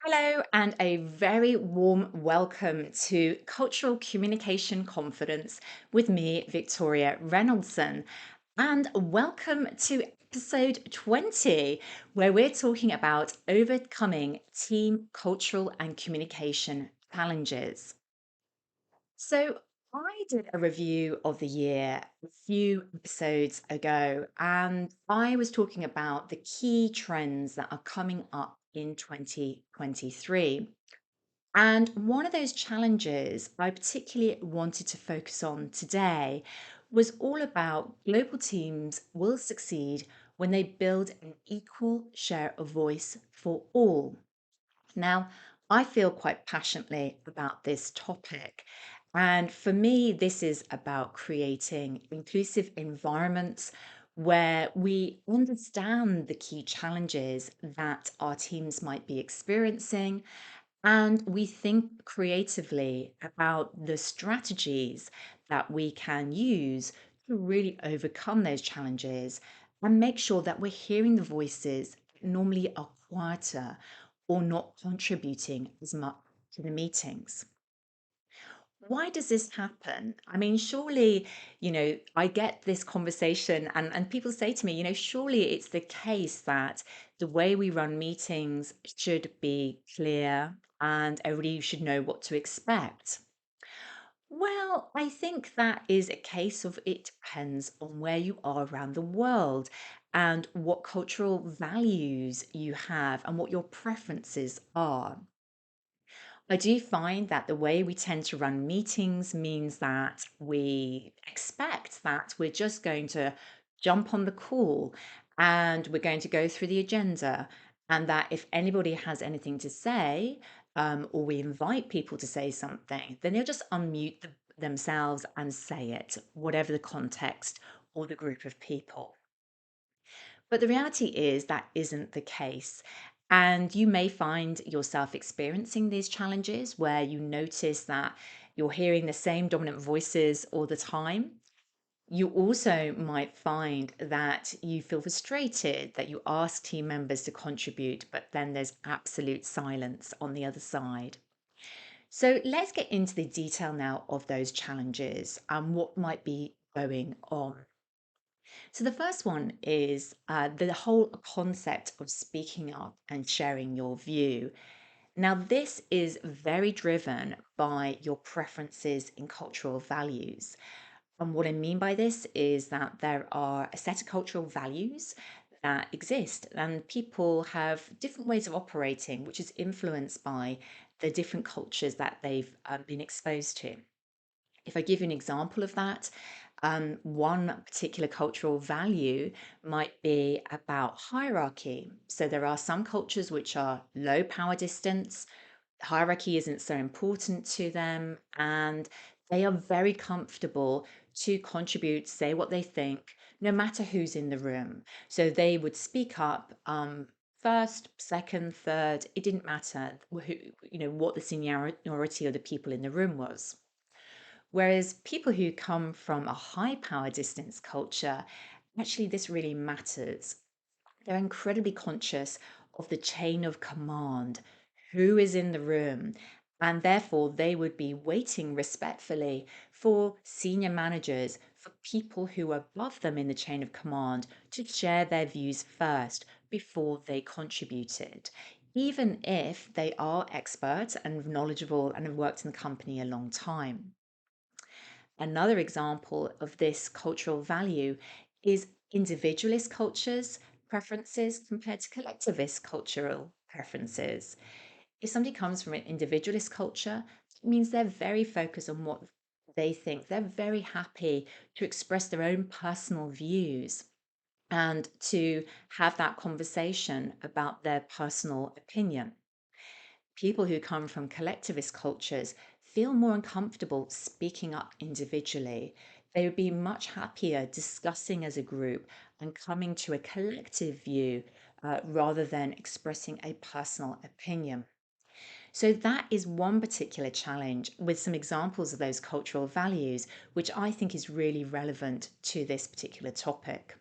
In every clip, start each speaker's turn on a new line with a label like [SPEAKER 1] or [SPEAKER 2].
[SPEAKER 1] Hello, and a very warm welcome to Cultural Communication Confidence with me, Victoria Reynoldson. And welcome to episode 20, where we're talking about overcoming team cultural and communication challenges. So, I did a review of the year a few episodes ago, and I was talking about the key trends that are coming up in 2023. And one of those challenges I particularly wanted to focus on today was all about global teams will succeed when they build an equal share of voice for all. Now, I feel quite passionately about this topic. And for me, this is about creating inclusive environments where we understand the key challenges that our teams might be experiencing and we think creatively about the strategies that we can use to really overcome those challenges and make sure that we're hearing the voices that normally are quieter or not contributing as much to the meetings. Why does this happen? I mean, surely, I get this conversation and people say to me, surely it's the case that the way we run meetings should be clear and everybody should know what to expect. Well, I think that is a case of it depends on where you are around the world and what cultural values you have and what your preferences are. I do find that the way we tend to run meetings means that we expect that we're just going to jump on the call and we're going to go through the agenda. And that if anybody has anything to say, or we invite people to say something, then they'll just unmute themselves and say it, whatever the context or the group of people. But the reality is that isn't the case. And you may find yourself experiencing these challenges where you notice that you're hearing the same dominant voices all the time. You also might find that you feel frustrated, that you ask team members to contribute, but then there's absolute silence on the other side. So let's get into the detail now of those challenges and what might be going on. So the first one is the whole concept of speaking up and sharing your view. Now, this is very driven by your preferences in cultural values. And what I mean by this is that there are a set of cultural values that exist, and people have different ways of operating, which is influenced by the different cultures that they've been exposed to. If I give you an example of that, one particular cultural value might be about hierarchy. So there are some cultures which are low power distance, hierarchy isn't so important to them, and they are very comfortable to contribute, say what they think, no matter who's in the room. So they would speak up. First, second, third, it didn't matter what the seniority of the people in the room was. Whereas people who come from a high power distance culture, actually, this really matters. They're incredibly conscious of the chain of command, who is in the room, and therefore they would be waiting respectfully for senior managers, for people who are above them in the chain of command to share their views first before they contributed. Even if they are experts and knowledgeable and have worked in the company a long time. Another example of this cultural value is individualist cultures' preferences compared to collectivist cultural preferences. If somebody comes from an individualist culture, it means they're very focused on what they think. They're very happy to express their own personal views and to have that conversation about their personal opinion. People who come from collectivist cultures feel more uncomfortable speaking up individually. They would be much happier discussing as a group and coming to a collective view rather than expressing a personal opinion. So, that is one particular challenge with some examples of those cultural values, which I think is really relevant to this particular topic.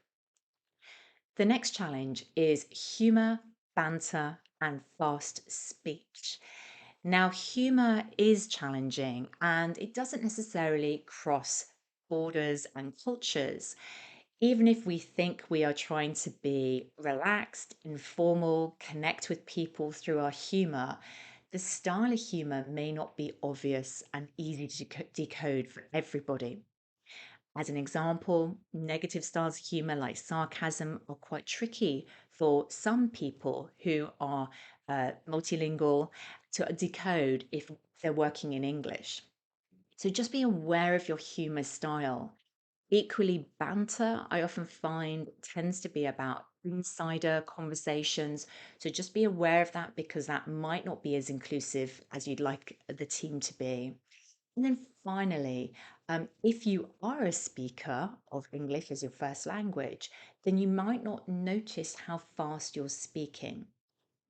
[SPEAKER 1] The next challenge is humor, banter, and fast speech. Now, humor is challenging and it doesn't necessarily cross borders and cultures. Even if we think we are trying to be relaxed, informal, connect with people through our humor, the style of humor may not be obvious and easy to decode for everybody. As an example, negative styles of humor like sarcasm are quite tricky for some people who are multilingual to decode if they're working in English. So just be aware of your humor style. Equally, banter, I often find, tends to be about insider conversations. So just be aware of that because that might not be as inclusive as you'd like the team to be. And then finally, if you are a speaker of English as your first language, then you might not notice how fast you're speaking.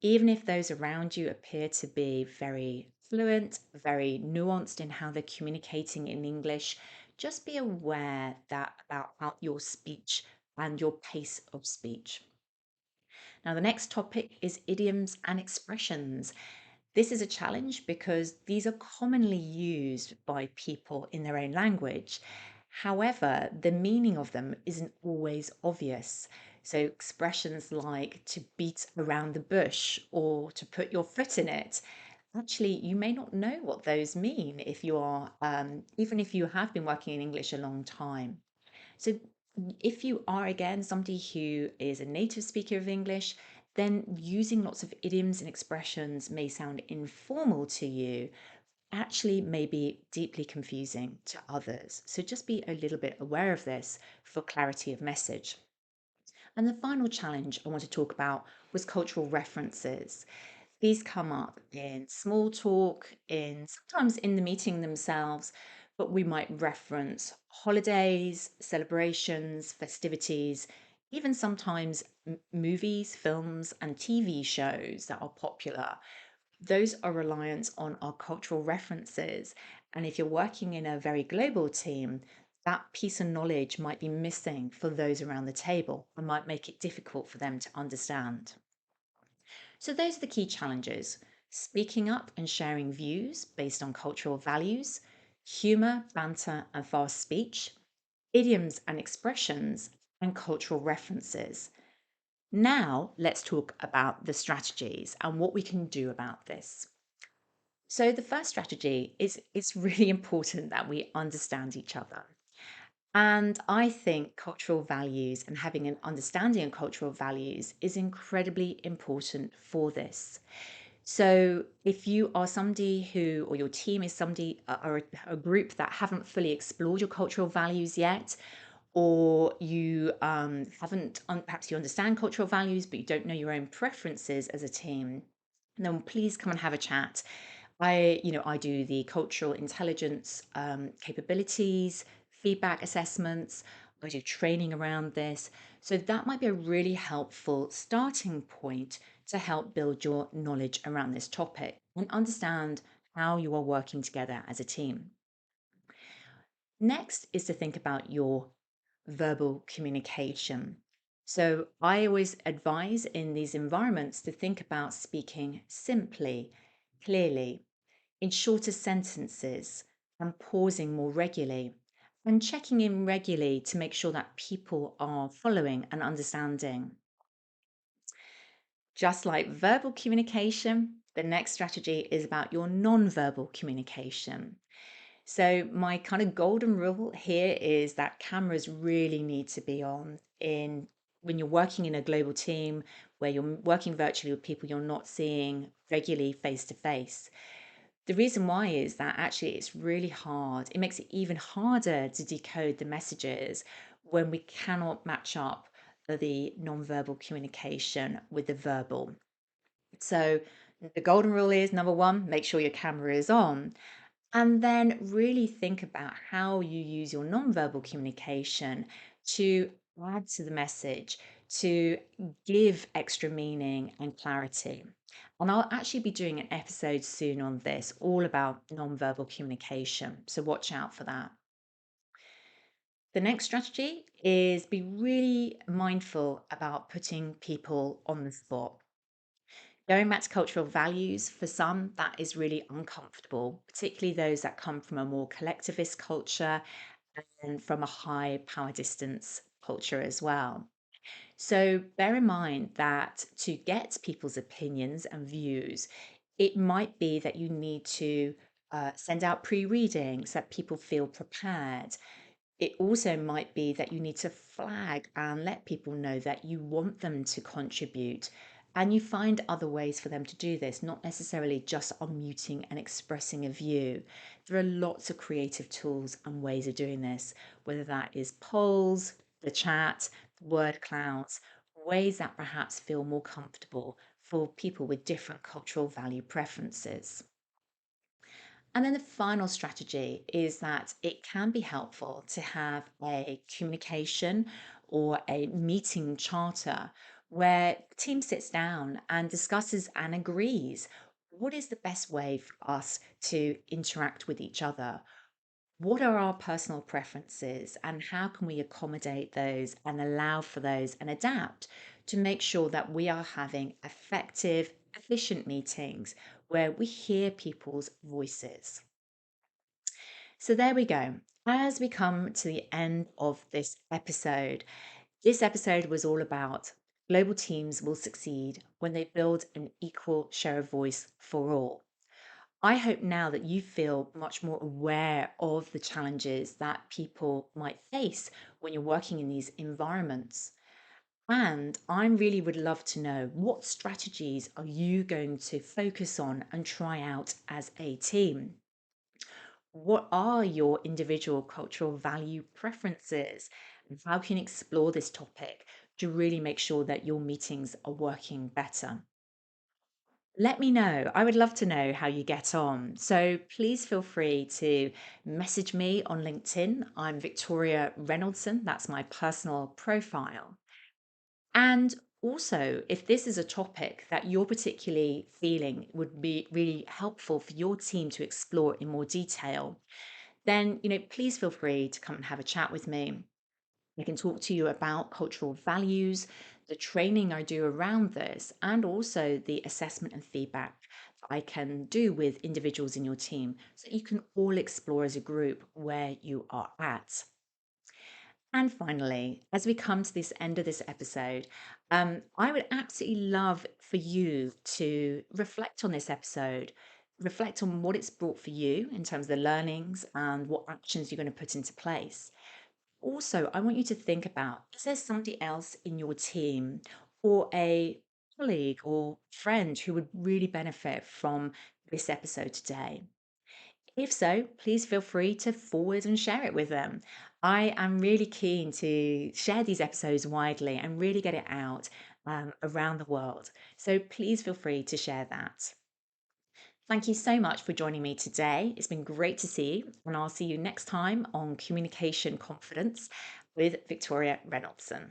[SPEAKER 1] Even if those around you appear to be very fluent, very nuanced in how they're communicating in English, just be aware that about how your speech and your pace of speech. Now, the next topic is idioms and expressions. This is a challenge because these are commonly used by people in their own language. However, the meaning of them isn't always obvious. So, expressions like to beat around the bush or to put your foot in it, actually, you may not know what those mean if you are, even if you have been working in English a long time. So, if you are again somebody who is a native speaker of English, then using lots of idioms and expressions may sound informal to you, actually may be deeply confusing to others. So, just be a little bit aware of this for clarity of message. And the final challenge I want to talk about was cultural references. These come up in small talk, in sometimes in the meeting themselves, but we might reference holidays, celebrations, festivities, even sometimes movies, films, and TV shows that are popular. Those are reliant on our cultural references. And if you're working in a very global team, that piece of knowledge might be missing for those around the table and might make it difficult for them to understand. So, those are the key challenges: speaking up and sharing views based on cultural values, humor, banter, and fast speech, idioms and expressions, and cultural references. Now, let's talk about the strategies and what we can do about this. So, the first strategy is it's really important that we understand each other. And I think cultural values and having an understanding of cultural values is incredibly important for this. So, if you are somebody who, or your team is somebody, or a group that haven't fully explored your cultural values yet, or you haven't, perhaps you understand cultural values, but you don't know your own preferences as a team, then please come and have a chat. I do the cultural intelligence capabilities, feedback assessments. I do training around this. So that might be a really helpful starting point to help build your knowledge around this topic and understand how you are working together as a team. Next is to think about your verbal communication. So I always advise in these environments to think about speaking simply, clearly, in shorter sentences, and pausing more regularly, and checking in regularly to make sure that people are following and understanding. Just like verbal communication, the next strategy is about your non-verbal communication. So my kind of golden rule here is that cameras really need to be on in when you're working in a global team where you're working virtually with people you're not seeing regularly face to face. The reason why is that actually it's really hard. It makes it even harder to decode the messages when we cannot match up the non-verbal communication with the verbal. So the golden rule is number one, make sure your camera is on. And then really think about how you use your nonverbal communication to add to the message, to give extra meaning and clarity. And I'll actually be doing an episode soon on this, all about nonverbal communication. So watch out for that. The next strategy is be really mindful about putting people on the spot. Going back to cultural values, for some, that is really uncomfortable, particularly those that come from a more collectivist culture and from a high power distance culture as well. So bear in mind that to get people's opinions and views, it might be that you need to send out pre readings so that people feel prepared. It also might be that you need to flag and let people know that you want them to contribute. And you find other ways for them to do this, not necessarily just unmuting and expressing a view. There are lots of creative tools and ways of doing this, whether that is polls, the chat, word clouds, ways that perhaps feel more comfortable for people with different cultural value preferences. And then the final strategy is that it can be helpful to have a communication or a meeting charter where the team sits down and discusses and agrees what is the best way for us to interact with each other. What are our personal preferences and how can we accommodate those and allow for those and adapt to make sure that we are having effective, efficient meetings where we hear people's voices? So there we go. As we come to the end of this episode was all about global teams will succeed when they build an equal share of voice for all. I hope now that you feel much more aware of the challenges that people might face when you're working in these environments. And I really would love to know what strategies are you going to focus on and try out as a team? What are your individual cultural value preferences? And how can you explore this topic to really make sure that your meetings are working better? Let me know. I would love to know how you get on. So please feel free to message me on LinkedIn. I'm Victoria Reynoldson. That's my personal profile. And also, if this is a topic that you're particularly feeling would be really helpful for your team to explore in more detail, then please feel free to come and have a chat with me. I can talk to you about cultural values, the training I do around this, and also the assessment and feedback that I can do with individuals in your team so you can all explore as a group where you are at. And finally, as we come to this end of this episode, I would absolutely love for you to reflect on this episode, reflect on what it's brought for you in terms of the learnings and what actions you're going to put into place. Also, I want you to think about, is there somebody else in your team or a colleague or friend who would really benefit from this episode today? If so, please feel free to forward and share it with them. I am really keen to share these episodes widely and really get it out around the world. So please feel free to share that. Thank you so much for joining me today. It's been great to see you, and I'll see you next time on Communication Confidence with Victoria Reynoldson.